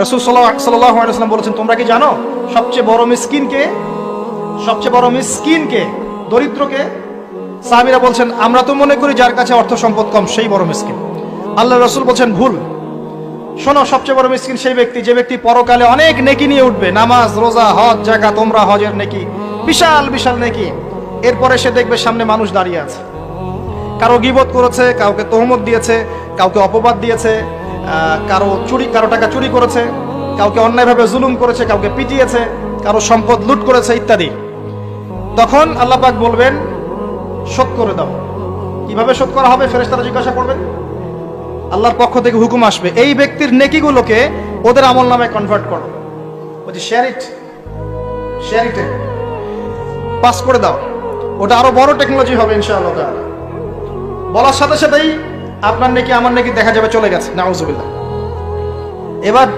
রাসূল সাল্লাল্লাহু আলাইহি ওয়াসাল্লাম বলেছেন, তোমরা কি জানো সবচেয়ে বড় মিসকিন কে? সবচেয়ে বড় মিসকিন কে? দরিদ্রকে? সাহাবীরা বলছেন, আমরা তো মনে করি যার কাছে অর্থ সম্পদ কম সেই বড় মিসকিন। আল্লাহ রাসূল বলছেন, ভুল। শোনো, সবচেয়ে বড় মিসকিন সেই ব্যক্তি যে ব্যক্তি পরকালে অনেক নেকি নিয়ে উঠবে, নামাজ, রোজা, হজ, যাকাত, উমরা, হজের নেকি, বিশাল বিশাল নেকি। এরপরে সে দেখবে সামনে মানুষ দাঁড়িয়ে আছে, কারো গীবত করেছে, কাউকে তহমত দিয়েছে, কাউকে অপবাদ দিয়েছে, কারো টাকা চুরি করেছে, কাউকে অন্যায়ভাবে জুলুম করেছে, কাউকে পিটিয়েছে, কারো সম্পদ লুট করেছে ইত্যাদি। তখন আল্লাহ পাক বলবেন, শোধ করে দাও। কিভাবে শোধ করা হবে? ফেরেশতারা জিজ্ঞাসা করবেন, আল্লাহর পক্ষ থেকে হুকুম আসবে, এই ব্যক্তির নেকিগুলোকে ওদের আমল নামে কনভার্ট করো, বলছি শেয়ার ইট পাস করে দাও। ওটা আরো বড় টেকনোলজি হবে ইনশাআল্লাহ তাআলা। বলার সাথে সাথেই আপনার নেকি আমার নেকি দেখা যাবে চলে গেছে, নাউজুবিল্লাহ। এবার